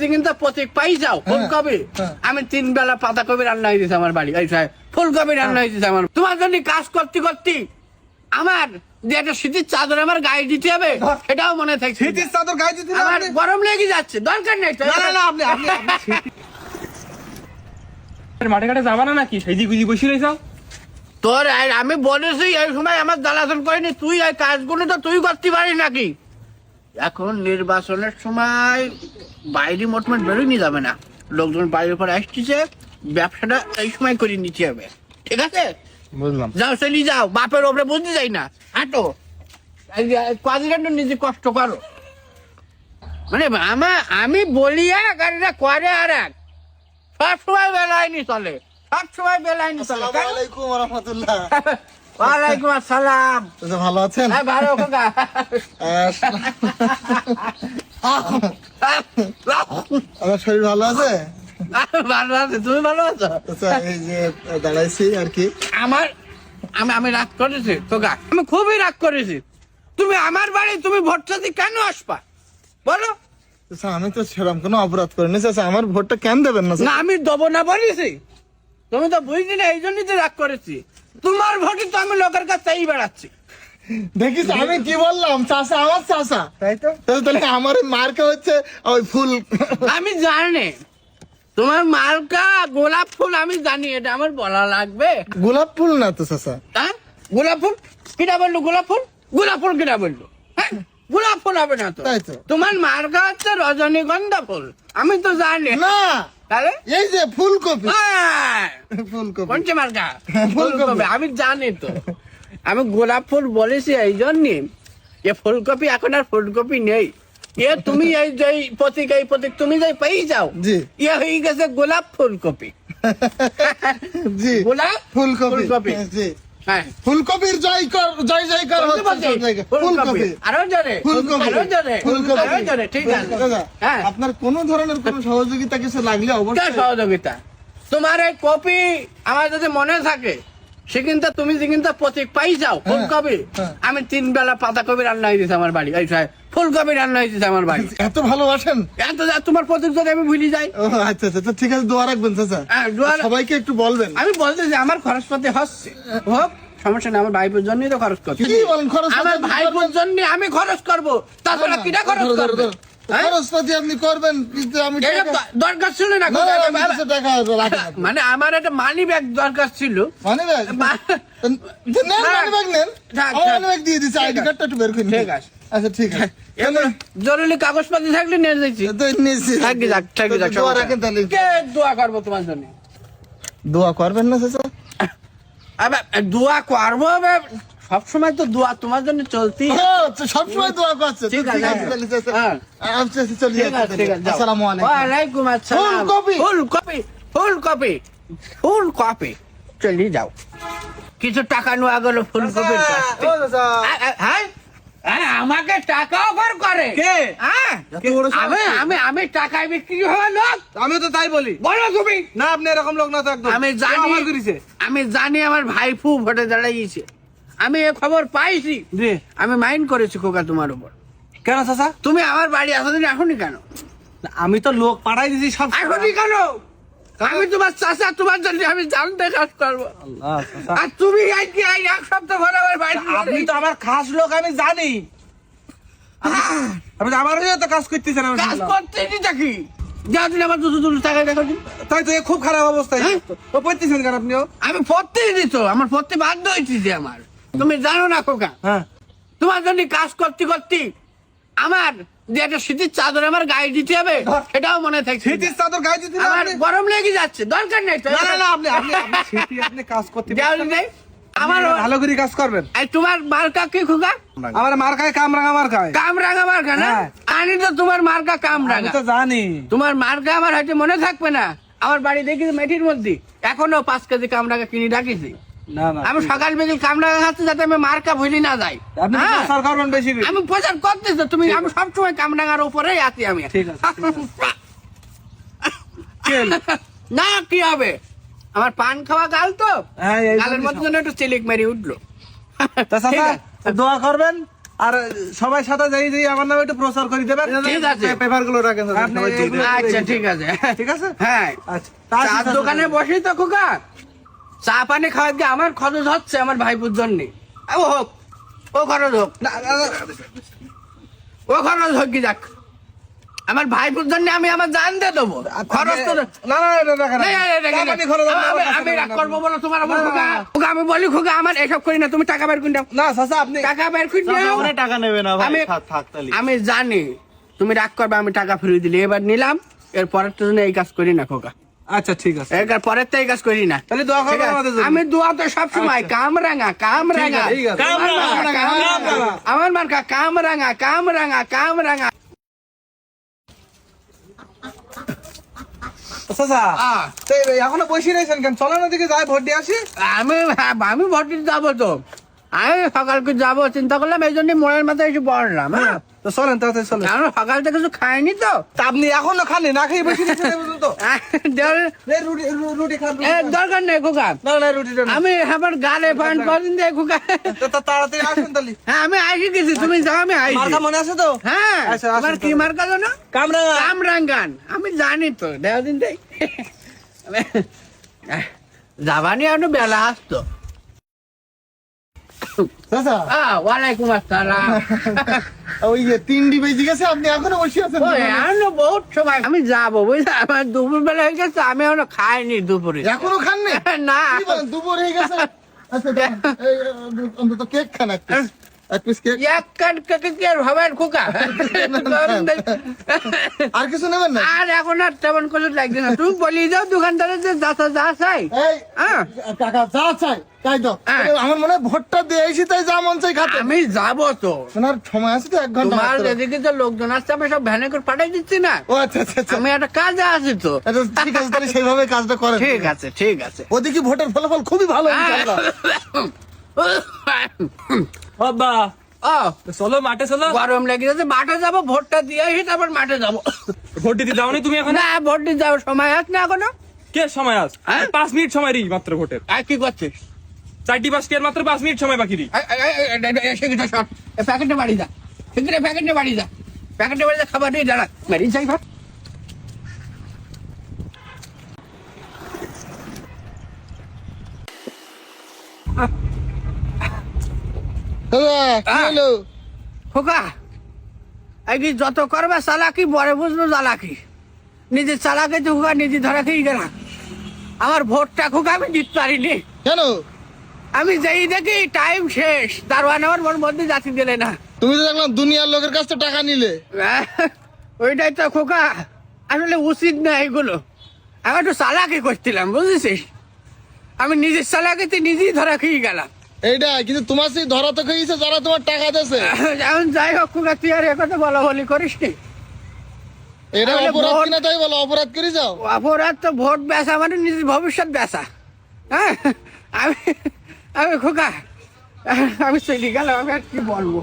কিন্তু প্রতীক পাই যাও ফুলকপি আমি 3 বেলা পাতাকপি রান্না হয়ে দিয়েছি আমার বাড়ি এই সাহেব ফুলকপি রান্না হয়ে দিয়েছে আমার তোমার জন্য কাজ করতে করতে আমার যে একটা শীতের চাদর আমার গায়ে দিতে হবে সেটাও মনে থাকছে শীতের চাদর গায়ে দিতে আমার গরম লেগে যাচ্ছে দরকার নেই তো আপনি মাঠে ঘাটে যাবা না নাকি সেজি গুজি বসে রয়েছ তোর আমি বলেছি এই সময় আমার জ্বালাতন করিনি তুই এই কাজগুলো তো তুই করতে পারিস নাকি এখন নির্বাচনের সময় বাইরে মোটমাট বেরোয়নি যাবে না লোকজন বাইরের পর আসছে ব্যবসাটা এই সময় করে নিতে হবে ঠিক আছে বুঝলাম যাও চলি যাও বাপের ওপরে বুঝতে যাই না হাঁটো কাজটা নিজে কষ্ট করো মানে আমি বলি এক আর এটা করে আর এক সবসময় বেলায়নি চলে সবসময় বেলায়নি চলে আসসালামু আলাইকুম ওয়া রাহমাতুল্লাহ। ওয়ালাইকুম আসসালাম চাচা ভালো আছেন? হ্যাঁ ভালো কাকা আমার শরীর ভালো আছে? ভালো আছে তুমি ভালো আছো আচ্ছা এই যে দাঁড়াইছি আর কি আমি রাগ করেছি তোকা আমি খুবই রাগ করেছি তুমি আমার বাড়ি তুমি ভোট চাইতে কেন আসবা বলো আচ্ছা আমি তো সেরকম কোনো অপরাধ করিনি চাচা আমার ভোটটা কেন দেবেন না না আমি দেবো না বলেছি তুমি তো বুঝলি না এই জন্যই তো রাগ করেছি তোমার ভোটে তো আমি লোকের কাছে চাই বেড়াচ্ছি দেখিস আমি কি বললাম চাচা আমার চাচা তাই তো তাহলে আমার মার্কা হচ্ছে ওই ফুল আমি জানি তোমার মার্কা গোলাপ ফুল আমি জানি এটা আমার বলা লাগবে গোলাপ ফুল না তো চাচা হ্যাঁ গোলাপ ফুল কিনা বললো গোলাপ ফুল কিনা বললো হ্যাঁ গোলাপ ফুল হবে না তো তাই তো। তোমার মার্কা হচ্ছে রজনীগন্ধা ফুল আমি তো জানি না তাহলে এই যে ফুলকপি হ্যাঁ, ফুলকপি কোনটা মার্কা ফুলকপি। ফুলকপি আমি জানি তো আমি গোলাপ ফুল বলেছি এই জন্য এ ফুলকপি এখন আর ফুলকপি নেই এ তুমি এই যে প্রতীক তুমি যাই পেয়ে যাও জি। এ হয়ে গেছে গোলাপ ফুলকপি জি গোলাপ ফুলকপি জি হ্যাঁ ফুলকপির জয় কর হচ্ছে সব জায়গায়। ফুলকপি আরো জোরে ফুলকপি আরো জোরে ফুলকপি আরো জোরে ঠিক আছে দাদা, হ্যাঁ আপনার কোন ধরনের কোন সহযোগিতা কিছু লাগলে কে অবশ্যই সহযোগিতা তোমার এই কপি আমার যদি মনে থাকে সে কিন্তু তুমি যে কিন্তু প্রতীক পাই যাও ফুলকপি হ্যাঁ। আমি 3 বেলা পাতাকপি রান্না হয়ে দিয়েছি আমার বাড়ি এই সাহেব ফুলকপি রান্না হয়ে দিয়েছে আমার বাড়ি এত ভালোবাসেন এত তোমার প্রতীক যদি আমি ভুলে যাই ও আচ্ছা আচ্ছা তো ঠিক আছে দোয়া রাখবেন চাচা হ্যাঁ, দোয়া- সবাইকে একটু বলবেন আমি বলতেছি আমার খরচপাতি হচ্ছে হোক সমস্যা নেই আমার ভাইপোর জন্যই তো খরচ করছি কি বলেন খরচপাতি আমার আপনি ভাইপোর করবেন? জন্য আমি খরচ করবো তাছাড়া কিনা খরচ ধরো, ধরো, করবে ধরো। খরচপাতি আপনি করবেন কিন্তু আমি এটা টাকা- তো দরকার ছিল না না, না, আমি কিছু টাকা রাখি না। মানে আমার একটা মানি ব্যাগ দরকার ছিল মানি ব্যাগ নেন মানি ব্যাগ নেন থাক, আমার থাক। মানি ব্যাগ দিয়ে দিচ্ছি আইডি কার্ডটা একটু বের করে নিন। ঠিক আছে। আচ্ছা ঠিক আছে এগুলো জরুরি কাগজপাতি থাকলে নিয়ে যাচ্ছি তো নিয়েছি থাকি যাক তো দোয়া রাখেন তাহলে কে দোয়া করবো তোমার জন্য দোয়া করবেন না চাচা আবার দোয়া করবো সবসময় তো দোয়া তোমার জন্য চলতি সবসময় দোয়া করছে ঠিক আছে, তাহলে চাচা হ্যাঁ। আচ্ছা আচ্ছা চলে ঠিক আছে ঠিক আছে যাও। আসসালামু আলাইকুম ওয়ালাইকুম আসসালাম ফুলকপি। ফুলকপি চলি যাও কিছু টাকা নেওয়া গেল ফুলকপির কাছ থেকে। হ্যাঁ হ্যাঁ, আমাকে টাকা অফার করে কে? হ্যাঁ এত বড় সাহস আমি কে? আমি আমি টাকায় বিক্রি হওয়া লোক আমি তো তাই বলি বলো তুমি না আপনি এরকম লোক না তো একদম আমি কে জানি অফার করেছে আমি জানি আমার ভাইফু ভোটে দাঁড়াইছে আমি এ খবর পাইছি জি আমি মাইন্ড করেছি খোকা তোমার উপর কেন চাচা তুমি আমার বাড়ি এতদিন এখনই কেন আমি তো লোক পাঠাই দিছি সব এখনই কেন আমি তোমার চাচা তোমার জন্য আমি জানতে কাজ করবো আল্লাহ চাচা আর তুমি আজকে এই 1 সপ্তাহ ধরে আমার বাড়ি আপনি তো আমার খাস লোক আমি জানি আপনি তো আমার হয়ে তো কাজ করতেছেন আমি কাজ শুনলাম। করতে দিটা কি যা দিন আমার 200 টাকা দেখো দিন। তাই তো এ খুব খারাপ অবস্থা হ্যাঁ? ও পড়তেছেন কেন আপনিও আমি পড়তে দিত আমার পড়তে বাধ্য হয়েছি যে আমার তুমি জানো না খোকা হ্যাঁ তোমার জন্য কাজ করতে করতে আমার যে একটা শীতের চাদর আমার গায়ে দিতে হবে সেটাও মনে থাকছে শীতের চাদর গায়ে দিতে না আমার আপনি? গরম লেগে যাচ্ছে দরকার নেই তো না না না আপনি আপনি আপনি শীতে আপনি কাজ করতে দেওয়ালি নেই আমার ভালো করে কাজ করবেন এই তোমার মার্কা কি খোকা আমার মার খায় কামরাঙা মার খায় কামরাঙা মার্কা না হ্যাঁ। আনি তো তোমার মার্কা আমি কামরাঙা তো জানি তোমার মার্কা আমার হয়তো মনে থাকবে না আমার বাড়ি দেখি মেঠির মধ্যে এখনো 5 কেজি কামরাঙা কিনে রাখিছি না না আমি সকাল বিকেল কামরাঙা খাচ্ছি যাতে আমি মার্কা ভুলি না যাই আপনি হ্যাঁ? প্রচার করবেন বেশি করে। আমি প্রচার করতেছি তুমি আমি সবসময় কামরাঙার উপরেই আছি আমি ঠিক আছে, কেন? না কি হবে আমার পান খাওয়া গাল তো হ্যাঁ, এই গালের জন্যই মধ্যে যেন একটু চিলিক মেরে উঠলো তা ঠিক চাচা আছে। দোয়া করবেন আর সবাই সাথে যাই যাই আমার নামে একটু প্রচার করে দেবেন। ঠিক আছে। পেপার গুলো রাখেন চাচা, আপনি সবাই দিয়ে দেবে। আচ্ছা ঠিক আছে ঠিক আছে। হ্যাঁ আচ্ছা চার দোকানে বসি তো খোকা চা পানি খাওয়া দিয়ে আমার খরচ হচ্ছে আমার ভাইপুর জন্য ও হোক ও খরচ হোক ও খরচ হোক কি যাক আমার ভাইপুর জন্য আমি আমার জান দিয়ে দেবো খরচ তো না না এটা রাখেন। এই, এই, এই, চা পানি খরচ আমি রাগ করবো বলো তোমার উপর খোকা খোকা আমি বলি খোকা আমার এসব করি না তুমি টাকা বের করে দাও না চাচা আপনি টাকা বের করে দাও অনেক টাকা নেবে না ভাই, আমি- থাক থাক তাহলে। আমি জানি তুমি রাগ করবে আমি টাকা ফিরিয়ে দিলি এবার নিলাম এর পরের তো জন্য এই কাজ করি না খোকা আচ্ছা ঠিক আছে, এর পরের তো এই কাজ করি না তাহলে দোয়া ঠিক করবেন আছে? আমাদের জন্য। আমি দোয়া তো সবসময় কামরাঙা কামরাঙা ঠিক আছে। আমার মার্কা কামরাঙা কামরাঙা কামরাঙা চাচা আহ, তো এখনো বসে রয়েছেন কেন? চলেন ওদিকে যাই ভোট দিয়ে আসি। আমি ভোট দিতে যাবো তো আমি সকালকে যাবো চিন্তা করলাম এই জন্য মনের মাথায় এসে বললাম হ্যাঁ তো চলেন তাড়াতাড়ি চলেন। আমি সকাল থেকে কিছু খাইনি তো তা আপনি এখনো খাননি, না খেয়ে বসে রয়েছেন এই পর্যন্ত? এই রুটি খান, রুটি খান। দরকার নেই খোকা না না রুটিটা না। আমি আমার গালে ফান কদিন দিয়ে খোকা তো তাড়াতাড়ি আসেন তাহলে। হ্যাঁ আমি আইসি গেছি তুমি যাও আমি আইসি মার্কা মনে আছে তো? হ্যাঁ আচ্ছা, আসুন তোমার কি তাহলে। মার্কা জানো কামরাঙা। কামরাঙ্গান আমি জানি তো দেওয়া দিন দেই যাবানি আর বেলা আসতো চাচা ওয়ালাইকুম আসসালাম ওই যে 3 বেজে গেছে, আপনি এখনো বসে আছেন? ওই এখনো বহুত সময় আমি যাবো বুঝলে আমার দুপুর বেলা হয়ে গেছে আমি এখনো খাইনি দুপুরে এখনো খাননি? না কি বলেন, দুপুর হয়ে গেছে? আচ্ছা দাঁড়ান, এই, অন্তত কেক খান এক piece। এক piece কেক। এক কাট কেটে কি আর হবে খোকা আর কিছু নেবেন না? আর এখন আর তেমন করে লাগছে না তুমি বলি যাও দোকানদারের যে যা চাই এই হ্যাঁ কাকা যা চাই তাই তো। হ্যাঁ। আমার মনে হয় ভোটটা দিয়ে আইসি তাই যা মন চাই খাতে। আমি যাবো তো শোনার সময় আছে তো, 1 ঘন্টা তোমার মাত্র। এদিকে যে লোকজন আসছে আমি সব ভ্যানে করে পাঠাই দিচ্ছি না ও আচ্ছা আচ্ছা আচ্ছা। আমি একটা কাজে আছি তো আচ্ছা, ঠিক আছে তাহলে সেইভাবে কাজটা করেন। ঠিক আছে ঠিক আছে ওদিকে ভোটের ফলাফল খুবই ভালো ইনশাআল্লাহ। বাবা ও চলো মাঠে চলো, গরম লেগে যাচ্ছে মাঠে যাবো ভোটটা দিয়ে আসি তারপর মাঠে যাবো ভোট দিতে যাওনি তুমি এখন? না ভোট দিতে যাওয়ার সময় আছে না এখনো কে সময় আস? হ্যাঁ? 5 মিনিট সময় রি মাত্র ভোটের। আর কি করছিস 4টি বাস কে মাত্র 5 মিনিট সময় বাকি রি। সেটা সব প্যাকেটে বাড়ি যা সেখানে প্যাকেটে বাড়ি যা প্যাকেটে বাড়ি যা খাবার দিয়ে দাঁড়া মেরি যাই ভাত দাদা কি হলো? খোকা এই কি যত করবে চালাকি বড় বুঝলো চালাকি নিজে চালাকি তো খোকা নিজে ধরা খেয়ে গেলাম আমার ভোটটা খোকা আমি জিততে পারিনি কেন? আমি যেই দেখি টাইম শেষ দারোয়ান আমার মন মধ্যে যাচ্ছি দিলে না তুমি তো দেখলাম দুনিয়ার লোকের কাছ থেকে টাকা নিলে। ওইটাই তো খোকা আসলে উচিত না এগুলো আমি একটু চালাকি করছিলাম বুঝেছিস আমি নিজের চালাকিতে নিজেই ধরা খেয়ে গেলাম এইটা কিন্তু তোমার সেই ধরা তো খেয়েছে যারা তোমার টাকা দিয়েছে। এখন যাই হোক খোকা তুই আর একথা বলা বলি করিস নি এটা তাহলে অপরাধ ভোট- কিনা তাই বলো, অপরাধ করে যাও। অপরাধ তো ভোট বেচা মানে নিজের ভবিষ্যৎ বেচা হ্যাঁ আমি আমি খোকা আমি চলে গেলাম আমি আর কি বলবো